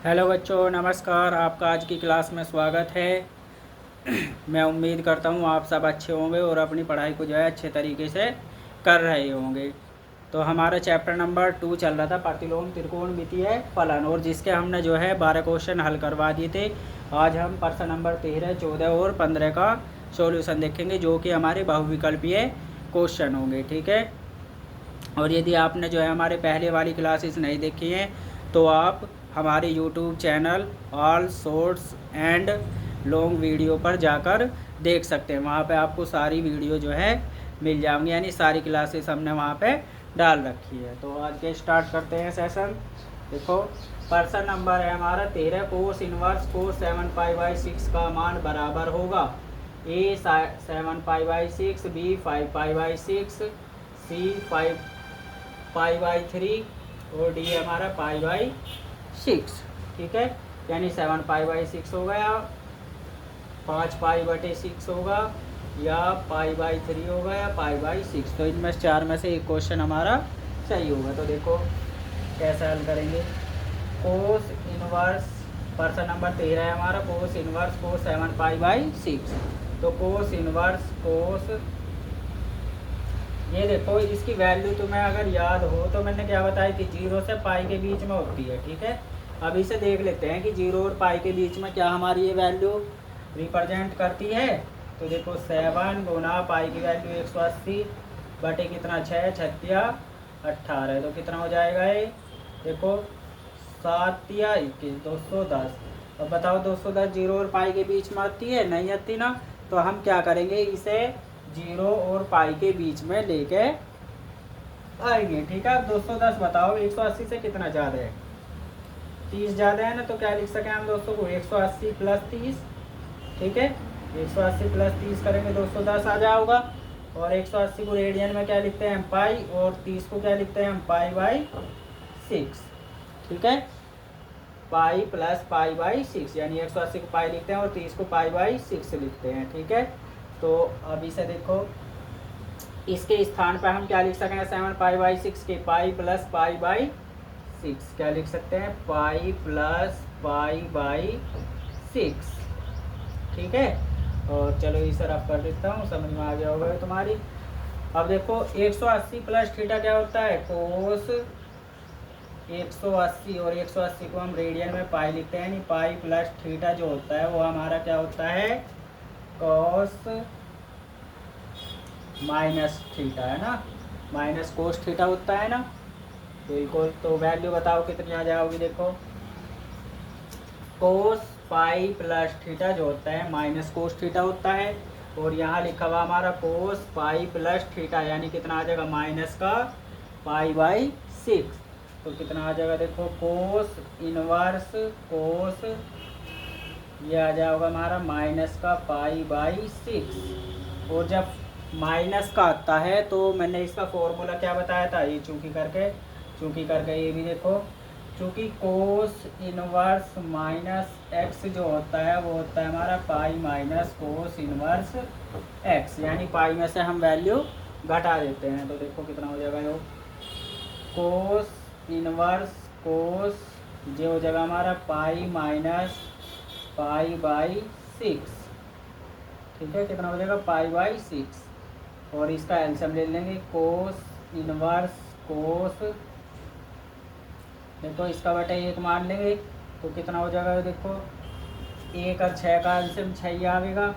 Hello बच्चों, नमस्कार। आपका आज की क्लास में स्वागत है। मैं उम्मीद करता हूँ आप सब अच्छे होंगे और अपनी पढ़ाई को जो है अच्छे तरीके से कर रहे होंगे। तो हमारा चैप्टर नंबर 2 चल रहा था, प्रतिलोम त्रिकोणमितीय फलन, और जिसके हमने जो है 12 क्वेश्चन हल करवा दिए थे। आज हम प्रश्न नंबर 13, 14 और 15 का सॉल्यूशन देखेंगे, जो कि हमारे बहुविकल्पीय क्वेश्चन होंगे। ठीक है। और यदि आपने जो है हमारे पहले वाली क्लासेस नहीं देखी हैं तो आप हमारे YouTube channel all shorts and long video पर जाकर देख सकते हैं। वहाँ पे आपको सारी वीडियो जो है मिल जाएंगी, यानी सारी क्लासेस हमने वहाँ पे डाल रखी है। तो आज के स्टार्ट करते हैं सेशन। देखो, प्रश्न नंबर है हमारा 13, कोस इनवर्स कोस 7π/6 का मान बराबर होगा ए 7π/6, बी 5π/6, सी 5π/3 और डी हमारा π/6। ठीक है, यानी 7π/6 हो गया, 5π/6 होगा, या π/3 होगा, या π/6। तो इनमें से चार में से एक क्वेश्चन हमारा सही होगा। तो देखो कैसे हल करेंगे। कोस इनवर्स, प्रश्न नंबर 13 है हमारा, कोस इनवर्स कोस 7π/6। तो कोस इनवर्स कोस, ये देखो इसकी वैल्यू तुम्हें अगर याद हो तो मैंने क्या बताया कि 0 से पाई के बीच में होती है। ठीक है, अब इसे देख लेते हैं कि 0 और पाई के बीच में क्या हमारी ये वैल्यू रिप्रेजेंट करती है। तो देखो 7 गुना पाई की वैल्यू 180 बटे कितना 6, 6 18, तो कितना हो जाएगा ये। देखो 7 या 21, 210। अब बताओ 210 0 और पाई के बीच में आती है? नहीं आती ना। तो हम क्या करेंगे, इसे 0 और पाई के बीच में लेके आएंगे। ठीक है, 210 बताओ 180 से कितना ज़्यादा है? 30 ज़्यादा है ना। तो क्या लिख सकें हम दोस्तों को, 180 + 30। ठीक है, 180 + 30 करेंगे 210 आ जाएगा। और 180 को रेडियन में क्या लिखते हैं हम, पाई, और 30 को क्या लिखते हैं हम, π/6। ठीक है, पाई प्लस π/6, यानी 180 को पाई लिखते हैं और 30 को π/6 लिखते हैं। ठीक है, तो अब इसे देखो, इसके स्थान पर हम क्या लिख सकते हैं, 7π/6 के पाई प्लस π/6 क्या लिख सकते हैं, पाई प्लस π/6। ठीक है, और चलो इसे रफ कर देता हूँ, समझ में आ गया होगा तुम्हारी। अब देखो 180 + थीटा क्या होता है, कोस 180, और 180 को हम रेडियन में पाई लिखते हैं, यानी पाई प्लस थीटा जो होता है वो हमारा क्या होता है, कॉस माइनस थीटा, है ना, माइनस कोस थीटा होता है ना। बिल्कुल, तो वैल्यू बताओ कितनी आ जाएगी। देखो कोस पाई प्लस थीटा जो होता है माइनस कोस थीटा होता है, और यहाँ लिखा हुआ हमारा कोस पाई प्लस थीटा, यानी कितना आ जाएगा, माइनस का π/6। तो कितना आ जाएगा, देखो कोस इनवर्स कोस, ये आ जाएगा हमारा माइनस का π/6। और जब माइनस का आता है तो मैंने इसका फॉर्मूला क्या बताया था, ये चूंकि करके ये भी देखो, चूंकि कोस इनवर्स माइनस एक्स जो होता है वो होता है हमारा pi minus cos inverse x, यानी पाई में से हम वैल्यू घटा देते हैं। तो देखो कितना हो जाएगा, यो कोस इनवर्स कोस जो हो जाएगा हमारा पाई माइनस π/6। ठीक है, कितना हो जाएगा, π/6। और इसका एलसीएम ले लेंगे, कोस इनवर्स कोस, देखो इसका बटा 1 मान लेंगे तो कितना हो जाएगा, देखो 1 और 6 का एलसीएम 6 ही आएगा।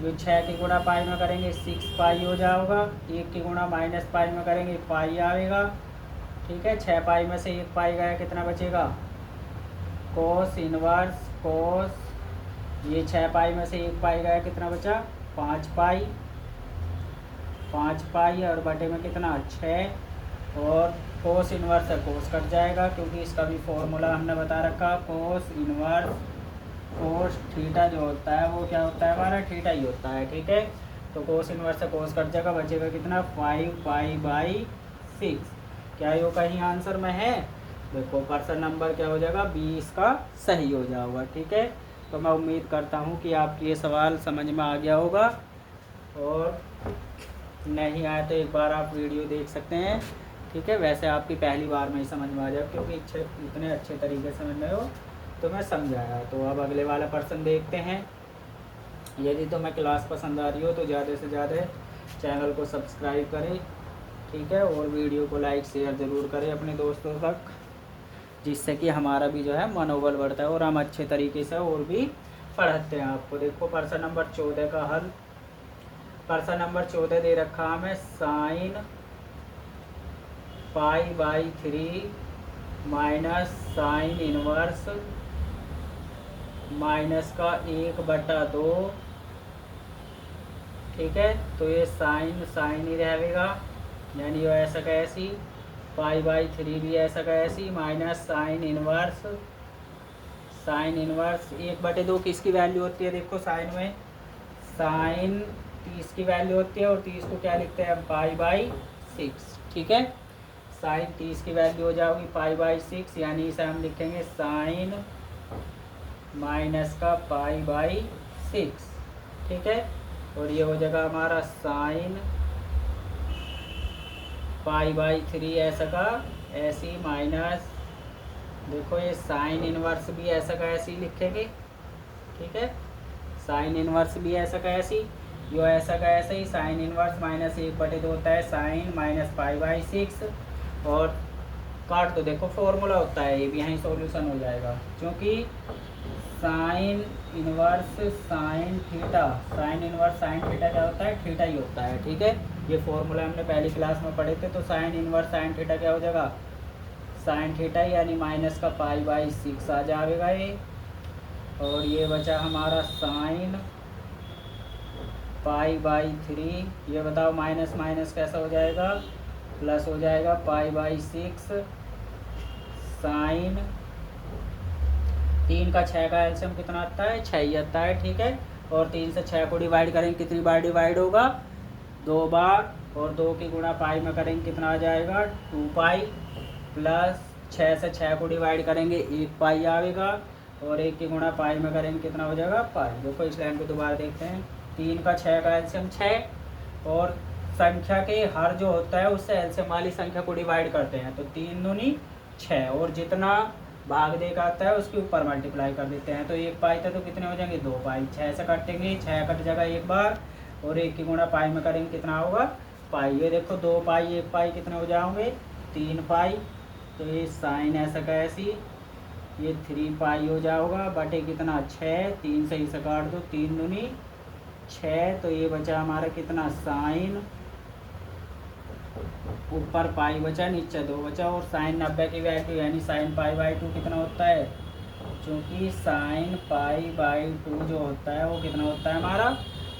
जो 6 की गुणा पाई में करेंगे 6π हो जाएगा, 1 की गुणा माइनस पाई में करेंगे पाई आएगा। ठीक है, 6 पाई में से 1 पाई गया, कितना बचेगा, कोस इनवर्स कोस, ये 6 पाई में से 1 पाई गया, कितना बचा, 5 पाई, और बटे में कितना 6, और कोस इनवर्स है कोस कट जाएगा, क्योंकि इसका भी फॉर्मूला हमने बता रखा, कोस इनवर्स कोस थीटा जो होता है वो क्या होता है हमारा, थीटा ही होता है। ठीक है, तो कोस इनवर्स से कोस कट जाएगा, बचेगा कितना, 5π/6। क्या ये कहीं आंसर में है? देखो प्रश्न नंबर क्या हो जाएगा, 20 का सही हो जाएगा। ठीक है, तो मैं उम्मीद करता हूँ कि आपकी ये सवाल समझ में आ गया होगा, और नहीं आए तो एक बार आप वीडियो देख सकते हैं। ठीक है, वैसे आपकी पहली बार में ही समझ में आ जाए, क्योंकि इतने अच्छे तरीके से समझ में हो तुम्हें समझाया। तो अब अगले वाला प्रश्न देखते हैं। यदि तुम्हें क्लास पसंद आ रही हो तो ज़्यादा से ज़्यादा चैनल को सब्सक्राइब करें, ठीक है, और वीडियो को लाइक शेयर ज़रूर करें अपने दोस्तों तक, जिससे कि हमारा भी जो है मनोबल बढ़ता है और हम अच्छे तरीके से और भी पढ़ाते हैं आपको। देखो प्रश्न नंबर 14 का हल। प्रश्न नंबर 14 दे रखा हमें sine π/3 minus sine inverse minus का 1/2, ठीक है। तो ये साइन साइन ही रहेगा, यानी ये ऐसा का ऐसी, π/3 भी ऐसा का ऐसी, माइनस साइन इनवर्स 1/2 किसकी वैल्यू होती है? देखो साइन में साइन 30 की वैल्यू होती है और 30 को क्या लिखते हैं हम? π/6, ठीक है। साइन 30 की वैल्यू हो जाएगी π/6, यानी इसे हम लिखेंगे साइन माइनस का π/6, ठीक है। और ये हो जाएगा हमारा साइन π/3 ऐसा का ऐसी, माइनस देखो ये साइन इनवर्स भी ऐसा का ऐसी लिखेंगे, ठीक है। साइन इनवर्स भी ऐसा का ऐसी, यो ऐसा का ऐसा ही, साइन इनवर्स माइनस 1/2 होता है साइन माइनस π/6, और काट दो। देखो फॉर्मूला होता है ये भी, यहीं सॉल्यूशन हो जाएगा, क्योंकि sine inverse sine theta, sine inverse sine theta क्या होता है? थीटा ही होता है, ठीक है। ये फॉर्मूला हमने पहली क्लास में पढ़े थे। तो साइन इनवर्स साइन थीटा क्या हो जाएगा? साइन थीटा, यानी माइनस का π/6 आ जाएगा ये। और ये बचा हमारा साइन π/3, ये बताओ माइनस माइनस कैसा हो जाएगा? प्लस हो जाएगा π/6 साइन, 3 का 6 का एलसीएम कितना आता है? 6 ही आता है, ठीक है। और 3 से 6 को डिवाइड करेंगे, कितनी बार डिवाइड होगा? 2 बार। और 2 की गुणा पाई में करेंगे, कितना आ जाएगा? 2π, प्लस 6 से 6 को डिवाइड करेंगे 1π आएगा, और 1 की गुणा पाई में करेंगे, कितना हो जाएगा? पाई। देखो इस लाइन को दोबारा देखते हैं। 3 का 6 का एलसीएम 6, और संख्या के हर जो होता है उससे एलसीएम वाली संख्या को डिवाइड करते हैं, तो 3 दूनी 6, और जितना भाग दे का आता है उसके ऊपर मल्टीप्लाई कर देते हैं। तो 1π था तो कितने हो जाएंगे? 2π। 6 से काटेंगे, 6 कट जाएगा एक बार, और 1 की गुणा पाई में करेंगे, कितना होगा? पाई। ये देखो 2π 1π कितने हो जाओगे? 3π। तो ये साइन ऐसा का ऐसी, ये 3π हो जाओगा, बटे कितना? 6, 3 से इसे काट दो, 3 दूनी 6, तो ये बचा हमारा कितना? साइन, ऊपर पाई बचा, नीचे 2 बचा, और साइन 90 की वैल्यू, यानी साइन π/2 कितना होता है? क्योंकि साइन π/2 जो होता है वो कितना होता है हमारा?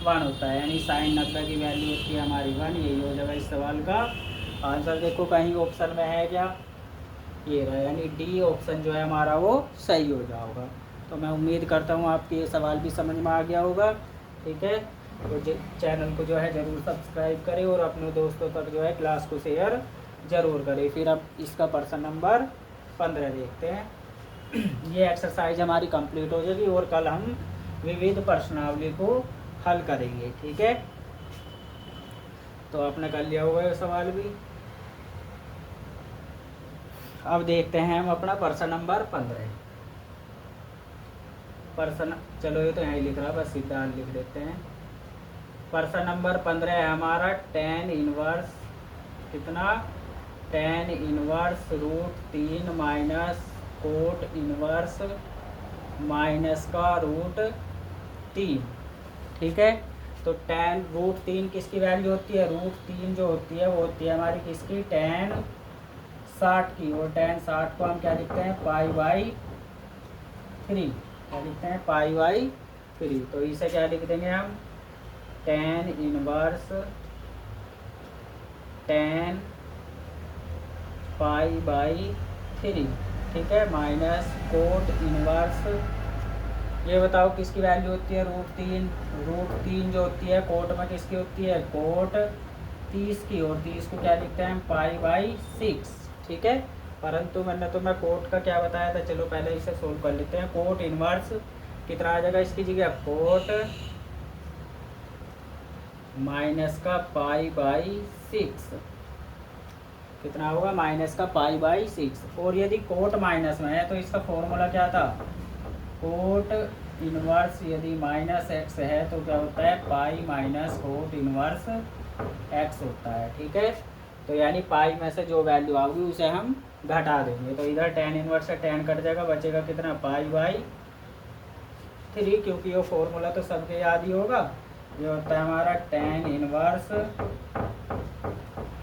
1 होता है, यानी साइन 90 की वैल्यू होती है हमारी 1। यही हो जाएगा इस सवाल का आंसर। देखो कहीं ऑप्शन में है क्या? ये रहा, यानी डी ऑप्शन जो है हमारा वो सही हो जाएगा। तो मैं उम्मीद करता हूँ आपके ये सवाल भी समझ में आ गया होगा, ठीक है। तो चैनल को जो है ज़रूर सब्सक्राइब करें और अपने दोस्तों तक जो है क्लास को शेयर ज़रूर करें। फिर अब इसका प्रश्न नंबर 15 देखते हैं। ये एक्सरसाइज हमारी कंप्लीट हो जाएगी और कल हम विविध प्रश्नावली को हल करेंगे, ठीक है। तो आपने कर लिया होगा ये सवाल भी। अब देखते हैं हम अपना प्रश्न नंबर 15। प्रश्न, चलो ये तो यहीं लिख रहा है, बस सीधा लिख देते हैं। प्रश्न नंबर 15 है हमारा tan इनवर्स कितना? tan inverse √3 minus cot inverse minus का √3, ठीक है। तो tan √3 किसकी वैल्यू होती है? √3 जो होती है वो होती है हमारी किसकी? tan 60 की, और tan 60 को हम क्या लिखते हैं? π/3, क्या लिखते हैं? π/3। तो इसे क्या लिख देंगे हम? tan इनवर्स tan π/3, ठीक है, माइनस कोट इनवर्स, ये बताओ किसकी वैल्यू होती है? √3। √3 जो होती है कोट में किसकी होती है? कोट 30 की, और 30 को क्या लिखते हैं? π/6, ठीक है। परंतु मैंने तुम्हें कोट का क्या बताया था? चलो पहले इसे सोल्व कर लेते हैं। कोट इनवर्स कितना आ जाएगा इसकी जगह? कोट माइनस का π/6 कितना होगा? माइनस का π/6। और यदि कोट माइनस में है तो इसका फॉर्मूला क्या था? कोट इनवर्स यदि माइनस एक्स है तो क्या होता है, pi minus cot inverse x होता है। ठीक है, तो यानी पाई में से जो वैल्यू आएगी उसे हम घटा देंगे। तो इधर टेन इनवर्स से टेन कट जाएगा, बचेगा कितना, पाई बाई 3, क्योंकि वो फॉर्मूला तो सबके याद ही होगा। ये होता है हमारा टेन इनवर्स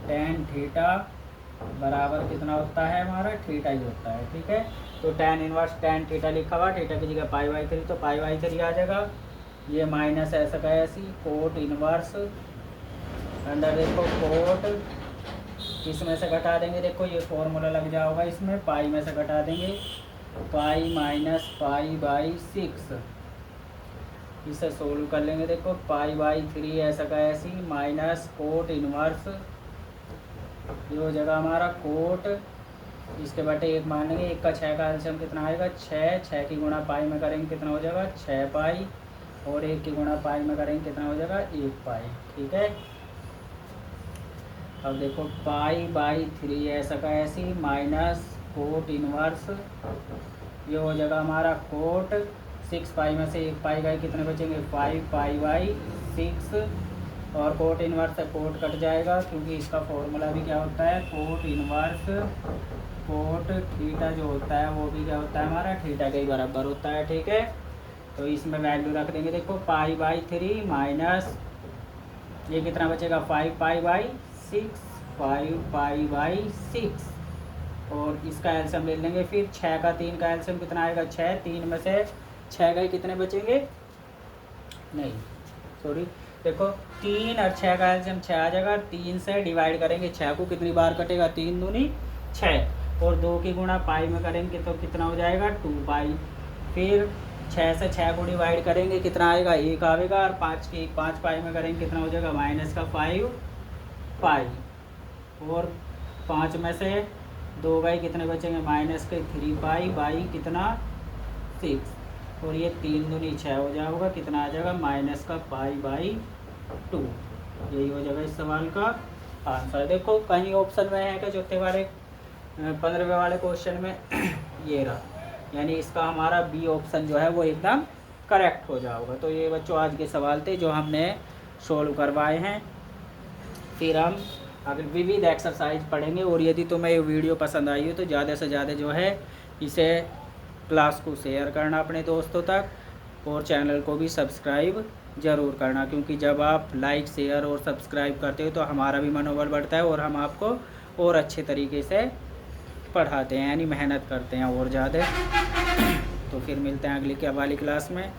टेन थीटा बराबर कितना होता है हमारा, थीटा ही होता है। ठीक है, तो टेन इनवर्स टेन थीटा लिखा हुआ, थीटा की जगह पाई बाई 3, तो पाई बाई 3 आ जाएगा। ये माइनस ऐसा का ऐसी कोट इनवर्स अंदर देखो कोट, इसमें से घटा देंगे, देखो ये फॉर्मूला लग जाएगा इसमें, पाई में से घटा देंगे, पाई माइनस पाई बाई 6, इसे सोल्व कर लेंगे। देखो पाई बाई 3 ऐसा का ऐसी माइनस कोट इनवर्स, ये हो जाएगा हमारा कोट, इसके बटे 1 मान लेंगे, 1 का 6 का एलसीएम कितना आएगा, 6 की गुणा पाई में करेंगे कितना हो जाएगा, 6 पाई, और 1 की गुणा पाई में करेंगे कितना हो जाएगा, 1 पाई। ठीक है, अब देखो पाई बाई 3 ऐसा का ऐसी माइनस कोट इनवर्स, ये हो जाएगा हमारा कोट, 6 पाई में से 1 पाई गए, कितने बचेंगे, 5 पाई बाई 6, और कोट इनवर्स से कोट कट जाएगा, क्योंकि इसका फॉर्मूला भी क्या होता है, कोट इनवर्स कोट थीटा जो होता है वो भी क्या होता है हमारा, थीटा के ही बराबर होता है। ठीक है, तो इसमें वैल्यू रख देंगे, देखो पाई बाई 3 माइनस ये कितना बचेगा, 5 पाई बाई 6, 5 पाई बाई 6, और इसका एलसीएम ले लेंगे फिर, 6 का 3 का एलसीएम कितना आएगा, 6, 3 में से 6 गए, कितने बचेंगे, नहीं सॉरी, देखो 3 और 6 का एलसीएम 6 आ जाएगा, 3 से डिवाइड करेंगे 6 को, कितनी बार कटेगा, 3 दूनी 6, और 2 की गुणा पाई में करेंगे तो कितना हो जाएगा, 2 पाई, फिर 6 से 6 को डिवाइड करेंगे कितना आएगा, 1 आएगा, और 5 पाई में करेंगे कितना हो जाएगा, माइनस का 5 पाई, और 5 में से 2 गए, कितने बचेंगे, माइनस के 3 पाई बाई कितना 6, और ये 3 दूनी 6 हो जाएगा, कितना आ जाएगा, माइनस का पाई बाई 2। यही हो जाएगा इस सवाल का आंसर। देखो कहीं ऑप्शन में है कि चौथे वाले 15वें वाले क्वेश्चन में ये रहा, यानी इसका हमारा बी ऑप्शन जो है वो एकदम करेक्ट हो जाएगा। तो ये बच्चों आज के सवाल थे जो हमने सोल्व करवाए हैं। फिर हम अगर विविध एक्सरसाइज पढ़ेंगे, और यदि तुम्हें ये वीडियो पसंद आई हो तो ज़्यादा से ज़्यादा जो है इसे क्लास को शेयर करना अपने दोस्तों तक, और चैनल को भी सब्सक्राइब ज़रूर करना, क्योंकि जब आप लाइक शेयर और सब्सक्राइब करते हो तो हमारा भी मनोबल बढ़ता है, और हम आपको और अच्छे तरीके से पढ़ाते हैं, यानी मेहनत करते हैं और ज़्यादा। तो फिर मिलते हैं अगली वाली क्लास में।